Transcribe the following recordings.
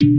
Hello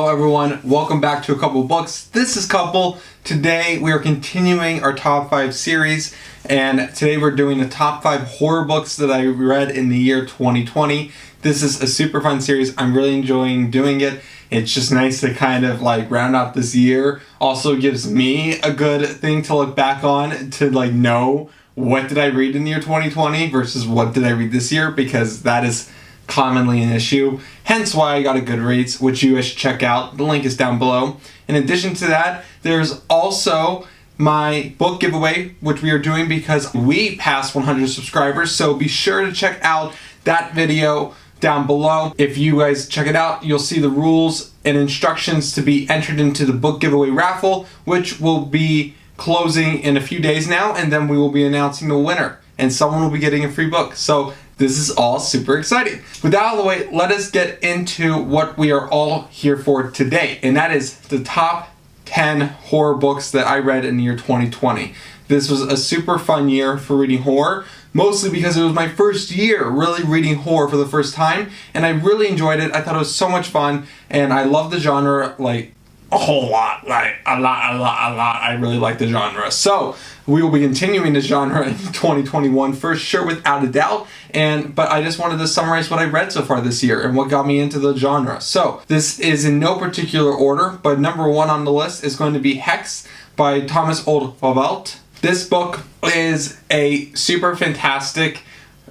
everyone, welcome back to A Couple Books. This is Couple. Today we are continuing our top 5 series, and today we're doing the top 5 horror books that I read in the year 2020. This is a super fun series. I'm really enjoying doing it. It's just nice to kind of like round out this year. Also gives me a good thing to look back on to like know what did I read in the year 2020 versus what did I read this year, because that is commonly an issue, hence why I got a Goodreads, which you guys should check out. The link is down below. In addition to that, there's also my book giveaway, which we are doing because we passed 100 subscribers, so be sure to check out that video down below. If you guys check it out, you'll see the rules and instructions to be entered into the book giveaway raffle, which will be closing in a few days now, and then we will be announcing the winner, and someone will be getting a free book. So this is all super exciting. With that out of the way, let us get into what we are all here for today, and that is the top 10 horror books that I read in the year 2020. This was a super fun year for reading horror, mostly because it was my first year really reading horror for the first time, and I really enjoyed it. I thought it was so much fun, and I love the genre like a whole lot, like a lot. I really like the genre. So we will be continuing the genre in 2021 for sure, without a doubt. But I just wanted to summarize what I read so far this year and what got me into the genre. So this is in no particular order, but number 1 on the list is going to be Hex by Thomas Orde Wald. This book is a super fantastic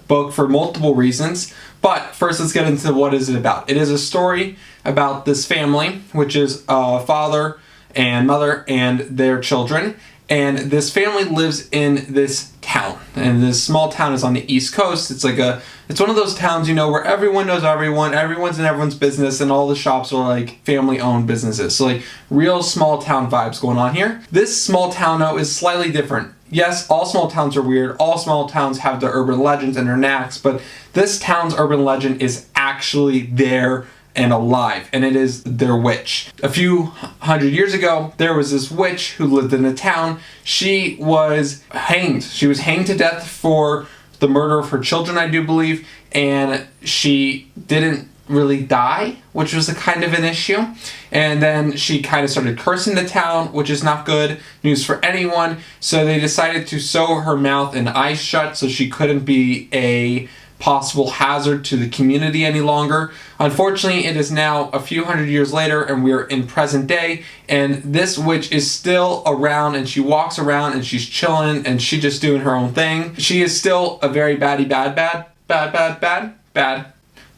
book for multiple reasons. But first, let's get into what is it about. It is a story about this family, which is a father and mother and their children. And this family lives in this town. And this small town is on the East Coast. It's one of those towns, you know, where everyone knows everyone, everyone's in everyone's business, and all the shops are like family-owned businesses. So like real small town vibes going on here. This small town, though, is slightly different. Yes, all small towns are weird. All small towns have their urban legends and their knacks, but this town's urban legend is actually there and alive, and it is their witch. A few hundred years ago, there was this witch who lived in the town. She was hanged. She was hanged to death for the murder of her children, I do believe, and she didn't really die, which was a kind of an issue. And then she kind of started cursing the town, which is not good news for anyone. So they decided to sew her mouth and eyes shut so she couldn't be a possible hazard to the community any longer. Unfortunately, it is now a few hundred years later, and we're in present day, and this witch is still around, and she walks around and she's chilling and she's just doing her own thing. She is still a very bad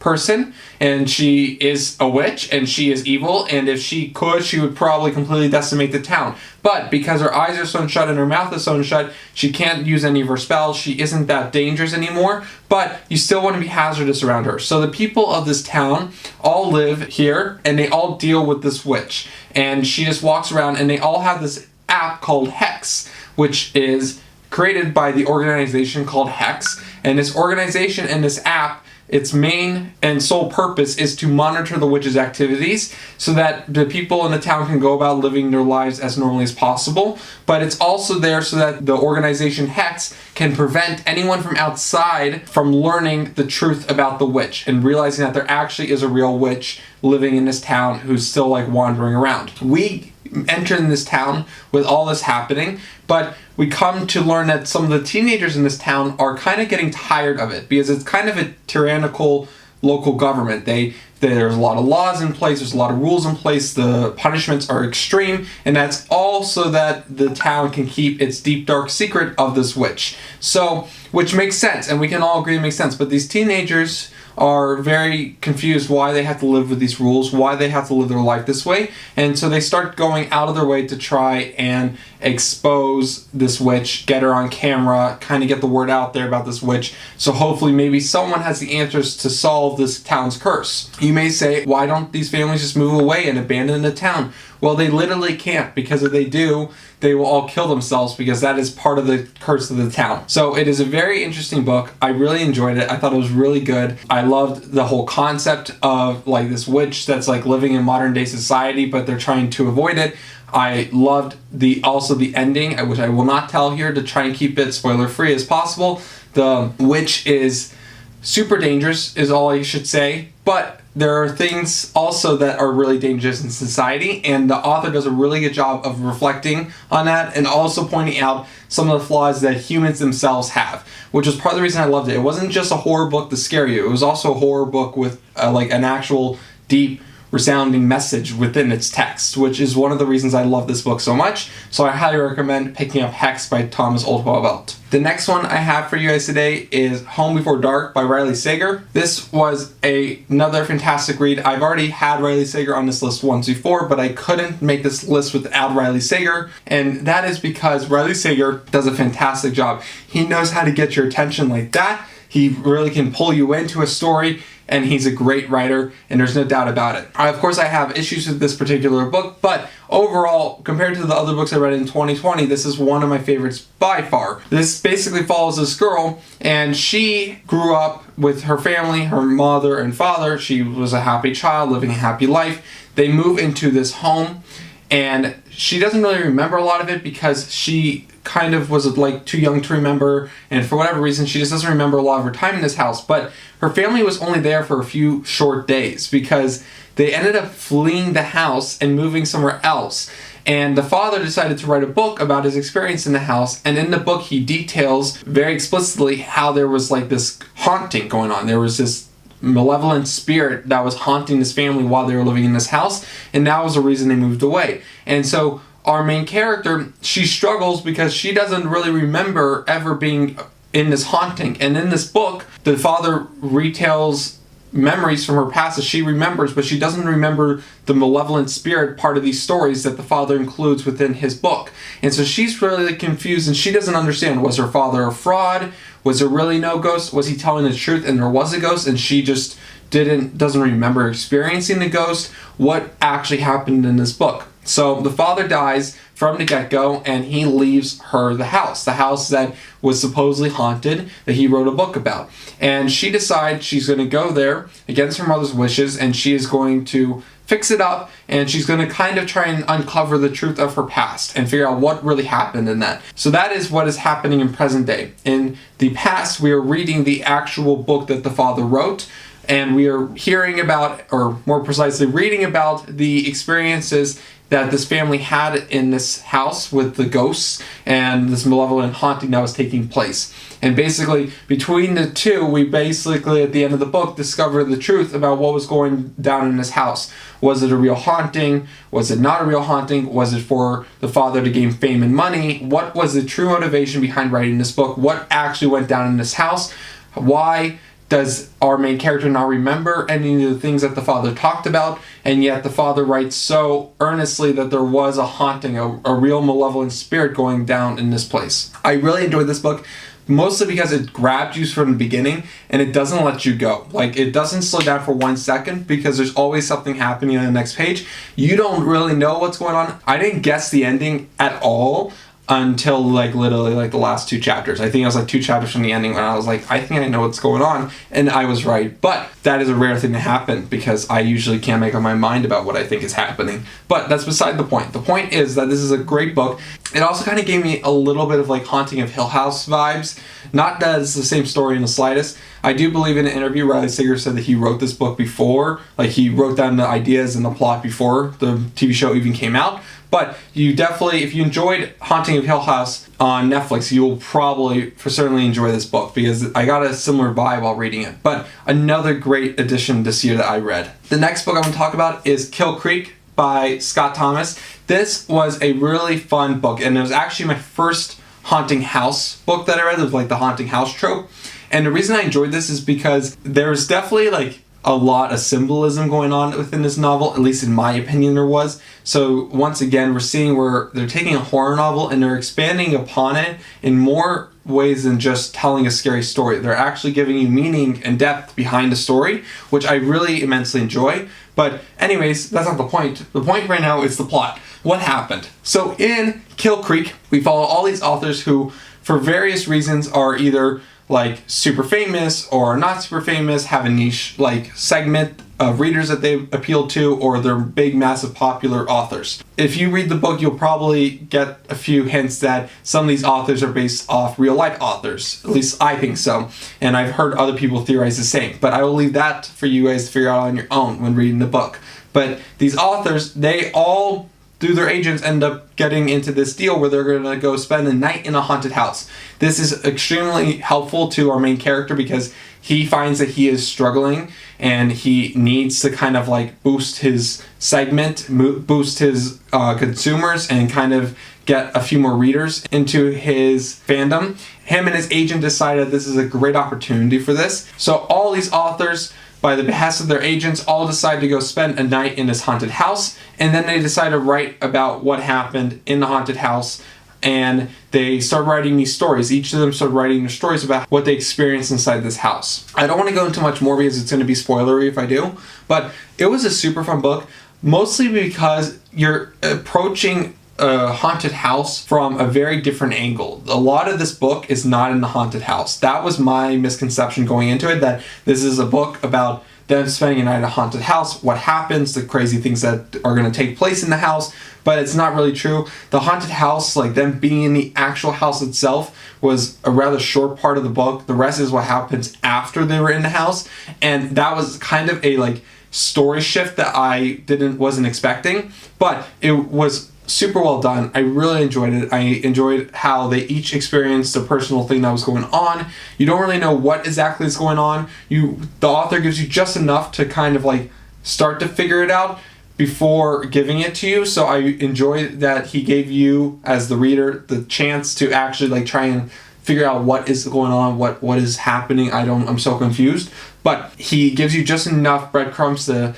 person, and she is a witch, and she is evil, and if she could, she would probably completely decimate the town. But because her eyes are sewn shut and her mouth is sewn shut, she can't use any of her spells. She isn't that dangerous anymore, but you still want to be hazardous around her. So the people of this town all live here, and they all deal with this witch, and she just walks around, and they all have this app called Hex, which is created by the organization called Hex, and this organization and this app, its main and sole purpose is to monitor the witch's activities so that the people in the town can go about living their lives as normally as possible. But it's also there so that the organization Hex can prevent anyone from outside from learning the truth about the witch and realizing that there actually is a real witch living in this town who's still like wandering around. We enter in this town with all this happening, but we come to learn that some of the teenagers in this town are kind of getting tired of it because it's kind of a tyrannical local government. There's a lot of laws in place, there's a lot of rules in place, the punishments are extreme, and that's all so that the town can keep its deep dark secret of this witch. So, which makes sense, and we can all agree it makes sense, but these teenagers are very confused why they have to live with these rules, why they have to live their life this way, and so they start going out of their way to try and expose this witch, get her on camera, kind of get the word out there about this witch, so hopefully maybe someone has the answers to solve this town's curse. You may say, why don't these families just move away and abandon the town? Well, they literally can't, because if they do, they will all kill themselves, because that is part of the curse of the town. So it is a very interesting book. I really enjoyed it. I thought it was really good. I loved the whole concept of like this witch that's like living in modern day society, but they're trying to avoid it. I loved also the ending, which I will not tell here to try and keep it spoiler free as possible. The witch is super dangerous is all I should say, but there are things also that are really dangerous in society, and the author does a really good job of reflecting on that and also pointing out some of the flaws that humans themselves have, which was part of the reason I loved it. It wasn't just a horror book to scare you, it was also a horror book with like an actual deep resounding message within its text, which is one of the reasons I love this book so much. So I highly recommend picking up Hex by Thomas Oldwell. The next one I have for you guys today is Home Before Dark by Riley Sager. This was another fantastic read. I've already had Riley Sager on this list once before, but I couldn't make this list without Riley Sager, and that is because Riley Sager does a fantastic job. He knows how to get your attention like that. He really can pull you into a story, and he's a great writer, and there's no doubt about it. Of course, I have issues with this particular book, but overall, compared to the other books I read in 2020, this is one of my favorites by far. This basically follows this girl, and she grew up with her family, her mother and father. She was a happy child, living a happy life. They move into this home, and she doesn't really remember a lot of it because she kind of was like too young to remember, and for whatever reason she just doesn't remember a lot of her time in this house. But her family was only there for a few short days because they ended up fleeing the house and moving somewhere else. And the father decided to write a book about his experience in the house, and in the book he details very explicitly how there was like this haunting going on. There was this malevolent spirit that was haunting this family while they were living in this house, and that was the reason they moved away. And so our main character, she struggles because she doesn't really remember ever being in this haunting. And in this book, the father retells memories from her past that she remembers, but she doesn't remember the malevolent spirit part of these stories that the father includes within his book. And so she's really confused, and she doesn't understand, was her father a fraud? Was there really no ghost? Was he telling the truth and there was a ghost and she just doesn't remember experiencing the ghost? What actually happened in this book? So the father dies from the get-go, and he leaves her the house that was supposedly haunted, that he wrote a book about. And she decides she's going to go there against her mother's wishes, and she is going to fix it up, and she's going to kind of try and uncover the truth of her past and figure out what really happened in that. So that is what is happening in present day. In the past, we are reading the actual book that the father wrote, and we are hearing about, or more precisely reading about, the experiences that this family had in this house with the ghosts and this malevolent haunting that was taking place. And basically, between the two, we basically, at the end of the book, discover the truth about what was going down in this house. Was it a real haunting? Was it not a real haunting? Was it for the father to gain fame and money? What was the true motivation behind writing this book? What actually went down in this house? Why does our main character not remember any of the things that the father talked about, and yet the father writes so earnestly that there was a haunting, a real malevolent spirit going down in this place? I really enjoyed this book, mostly because it grabbed you from the beginning and it doesn't let you go. Like, it doesn't slow down for 1 second because there's always something happening on the next page. You don't really know what's going on. I didn't guess the ending at all until like literally like the last 2 chapters. I think I was like 2 chapters from the ending when I was like, I think I know what's going on, and I was right. But that is a rare thing to happen because I usually can't make up my mind about what I think is happening. But that's beside the point. The point is that this is a great book. It also kind of gave me a little bit of like Haunting of Hill House vibes. Not that it's the same story in the slightest. I do believe in an interview Riley Sager said that he wrote this book before, like he wrote down the ideas and the plot before the TV show even came out. But you definitely, if you enjoyed Haunting of Hill House on Netflix, you will probably for certainly enjoy this book because I got a similar vibe while reading it. But another great addition this year that I read. The next book I'm going to talk about is Kill Creek by Scott Thomas. This was a really fun book, and it was actually my first haunting house book that I read. It was like the haunting house trope. And the reason I enjoyed this is because there's definitely like a lot of symbolism going on within this novel, at least in my opinion there was. So once again, we're seeing where they're taking a horror novel and they're expanding upon it in more ways than just telling a scary story. They're actually giving you meaning and depth behind the story, which I really immensely enjoy. But anyways, that's not the point. The point right now is the plot. What happened? So in Kill Creek, we follow all these authors who, for various reasons, are either like super famous or not super famous, have a niche like segment of readers that they appeal to, or they're big, massive, popular authors. If you read the book, you'll probably get a few hints that some of these authors are based off real life authors. At least I think so. And I've heard other people theorize the same. But I will leave that for you guys to figure out on your own when reading the book. But these authors, they all, through their agents, end up getting into this deal where they're going to go spend a night in a haunted house. This is extremely helpful to our main character because he finds that he is struggling and he needs to kind of like boost his segment, boost his consumers, and kind of get a few more readers into his fandom. Him and his agent decided this is a great opportunity for this. So all these authors, by the behest of their agents, all decide to go spend a night in this haunted house, and then they decide to write about what happened in the haunted house, and they start writing these stories. Each of them start writing their stories about what they experienced inside this house. I don't want to go into much more because it's going to be spoilery if I do, but it was a super fun book, mostly because you're approaching a haunted house from a very different angle. A lot of this book is not in the haunted house. That was my misconception going into it, that this is a book about them spending a night in a haunted house, what happens, the crazy things that are going to take place in the house, but it's not really true. The haunted house, like them being in the actual house itself, was a rather short part of the book. The rest is what happens after they were in the house, and that was kind of a like story shift that I wasn't expecting, but it was super well done. I really enjoyed it. I enjoyed how they each experienced a personal thing that was going on. You don't really know what exactly is going on. The author gives you just enough to kind of like start to figure it out before giving it to you. So I enjoyed that he gave you, as the reader, the chance to actually like try and figure out what is going on, what is happening. I'm so confused. But he gives you just enough breadcrumbs to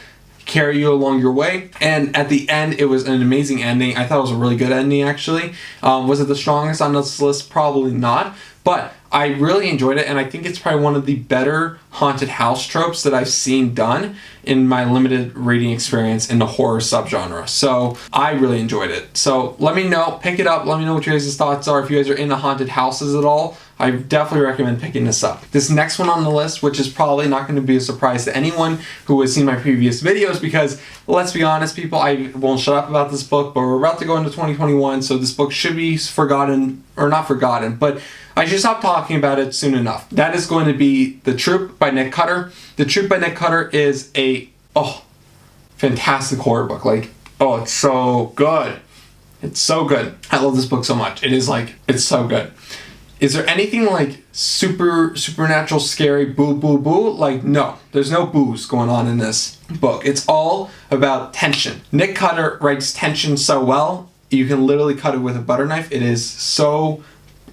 carry you along your way, and at the end it was an amazing ending. I thought it was a really good ending, actually. Was it the strongest on this list? Probably not, but I really enjoyed it, and I think it's probably one of the better haunted house tropes that I've seen done in my limited reading experience in the horror subgenre. So I really enjoyed it. So let me know, pick it up, let me know what your guys' thoughts are. If you guys are into haunted houses at all, I definitely recommend picking this up. This next one on the list, which is probably not going to be a surprise to anyone who has seen my previous videos, because let's be honest, people, I won't shut up about this book, but we're about to go into 2021, so this book should be forgotten, or not forgotten, but I should stop talking about it soon enough. That is going to be The Troop by Nick Cutter. The Troop by Nick Cutter is a fantastic horror book. It's so good. It's so good. I love this book so much. It's so good. Is there anything like supernatural, scary, boo, boo, boo? Like, no. There's no boos going on in this book. It's all about tension. Nick Cutter writes tension so well, you can literally cut it with a butter knife. It is so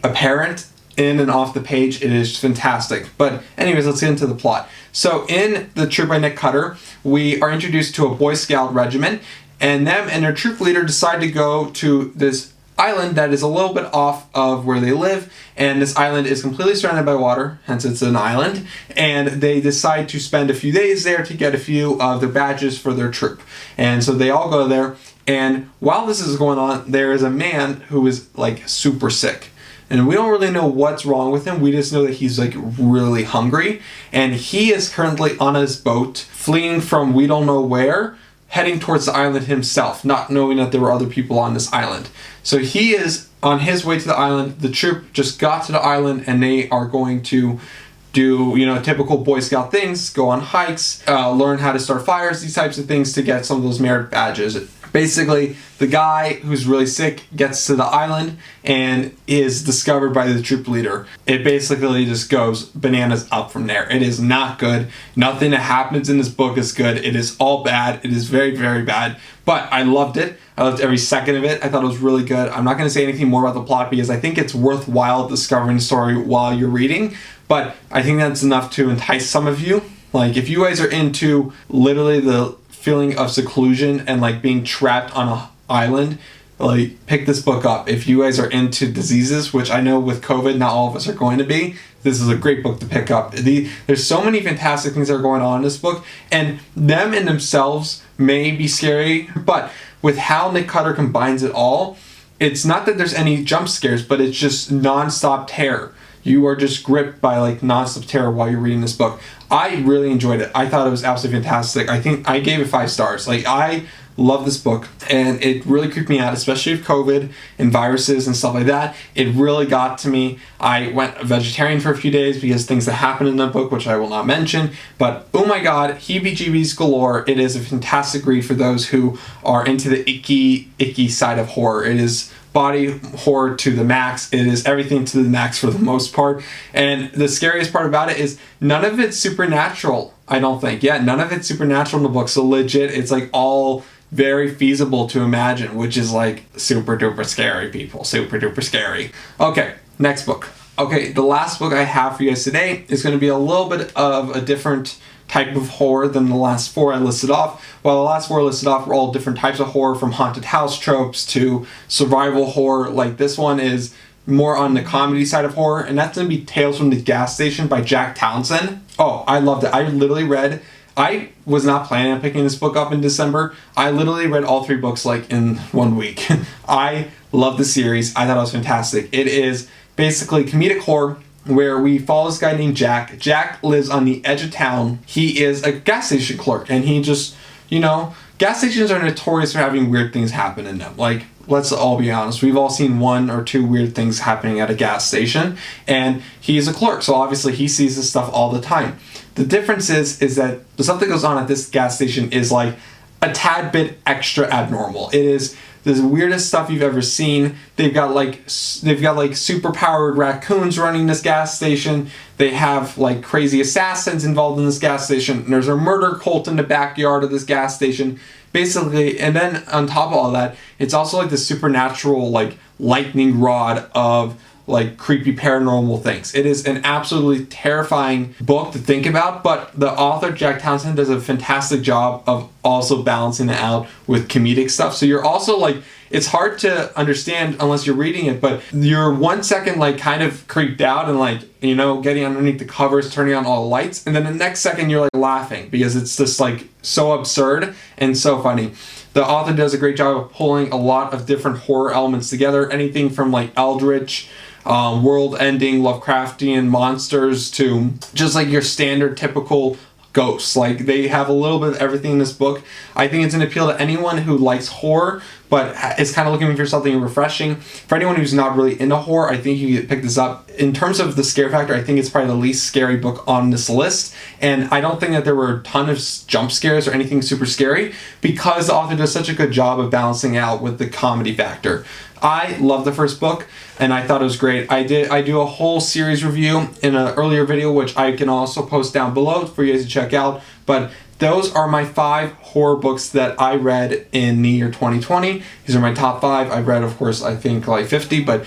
apparent in and off the page. It is fantastic. But anyways, let's get into the plot. So in The Troop by Nick Cutter, we are introduced to a Boy Scout regiment, and them and their troop leader decide to go to this island that is a little bit off of where they live, and this island is completely surrounded by water, hence it's an island, and they decide to spend a few days there to get a few of their badges for their troop. And so they all go there, and while this is going on, there is a man who is like super sick. And we don't really know what's wrong with him. We just know that he's like really hungry. And he is currently on his boat, fleeing from we don't know where, heading towards the island himself, not knowing that there were other people on this island. So he is on his way to the island. The troop just got to the island, and they are going to do, typical Boy Scout things, go on hikes, learn how to start fires, these types of things to get some of those merit badges. Basically, the guy who's really sick gets to the island and is discovered by the troop leader. It basically just goes bananas up from there. It is not good. Nothing that happens in this book is good. It is all bad. It is very, very bad. But I loved it. I loved every second of it. I thought it was really good. I'm not going to say anything more about the plot because I think it's worthwhile discovering the story while you're reading. But I think that's enough to entice some of you. Like, if you guys are into literally the feeling of seclusion and like being trapped on an island, like, pick this book up. If you guys are into diseases, which I know with COVID not all of us are going to be, this is a great book to pick up. There's so many fantastic things that are going on in this book, and them in themselves may be scary, but with how Nick Cutter combines it all, it's not that there's any jump scares, but it's just non-stop terror. you are just gripped by like nonstop terror while you're reading this book. I really enjoyed it. I thought it was absolutely fantastic. I think I gave it 5 stars. Like, I love this book, and it really creeped me out, especially with COVID and viruses and stuff like that. It really got to me. I went vegetarian for a few days because things that happened in the book, which I will not mention, but oh my god, heebie-jeebies galore. It is a fantastic read for those who are into the icky side of horror. It is body horror to the max. It is everything to the max for the most part. And the scariest part about it is none of it's supernatural, I don't think. Yeah, none of it's supernatural in the book. So legit, it's like all very feasible to imagine, which is like super duper scary, people. Super duper scary. Okay, next book. Okay, the last book I have for you guys today is going to be a little bit of a different type of horror than the last 4 I listed off. While the last 4 listed off were all different types of horror, from haunted house tropes to survival horror, like this one is more on the comedy side of horror, and that's going to be Tales from the Gas Station by Jack Townsend. Oh, I loved it. I was not planning on picking this book up in December. I literally read all 3 books like in 1 week. I love the series. I thought it was fantastic. It is basically comedic horror where we follow this guy named Jack. Jack lives on the edge of town. He is a gas station clerk, and he just, gas stations are notorious for having weird things happen in them. Like, let's all be honest. We've all seen 1 or 2 weird things happening at a gas station, and he's a clerk, so obviously he sees this stuff all the time. The difference is that the stuff that goes on at this gas station is like a tad bit extra abnormal. It is the weirdest stuff you've ever seen. They've got like super powered raccoons running this gas station. They have like crazy assassins involved in this gas station. And there's a murder cult in the backyard of this gas station. Basically, and then on top of all that, it's also like the supernatural like lightning rod of like creepy paranormal things. It is an absolutely terrifying book to think about, but the author, Jack Townsend, does a fantastic job of also balancing it out with comedic stuff. So you're also like, it's hard to understand unless you're reading it, but you're 1 second like kind of creeped out and like, getting underneath the covers, turning on all the lights, and then the next second you're like laughing because it's just like so absurd and so funny. The author does a great job of pulling a lot of different horror elements together, anything from like eldritch, world-ending Lovecraftian monsters to just like your standard typical ghosts. Like, they have a little bit of everything in this book. I think it's an appeal to anyone who likes horror but is kind of looking for something refreshing. For anyone who's not really into horror, I think you could pick this up. In terms of the scare factor, I think it's probably the least scary book on this list, and I don't think that there were a ton of jump scares or anything super scary because the author does such a good job of balancing out with the comedy factor. I love the first book, and I thought it was great. I do a whole series review in an earlier video, which I can also post down below for you guys to check out. But those are my 5 horror books that I read in the year 2020. These are my top 5. I've read, of course, I think like 50, but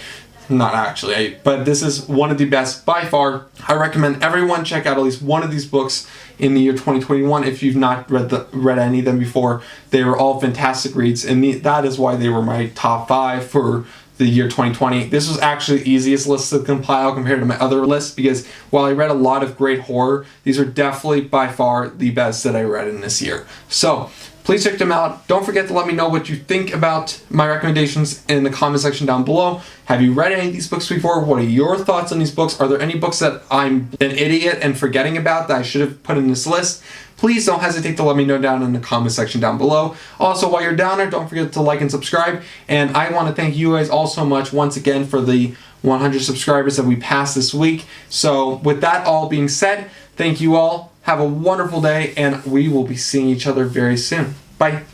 not actually. But this is one of the best by far. I recommend everyone check out at least one of these books in the year 2021 if you've not read any of them before. They were all fantastic reads, and that is why they were my top 5 for the year 2020. This was actually the easiest list to compile compared to my other lists, because while I read a lot of great horror, these are definitely by far the best that I read in this year. So please check them out. Don't forget to let me know what you think about my recommendations in the comment section down below. Have you read any of these books before? What are your thoughts on these books? Are there any books that I'm an idiot and forgetting about that I should have put in this list? Please don't hesitate to let me know down in the comment section down below. Also, while you're down there, don't forget to like and subscribe. And I want to thank you guys all so much once again for the 100 subscribers that we passed this week. So with that all being said, thank you all. Have a wonderful day, and we will be seeing each other very soon. Bye.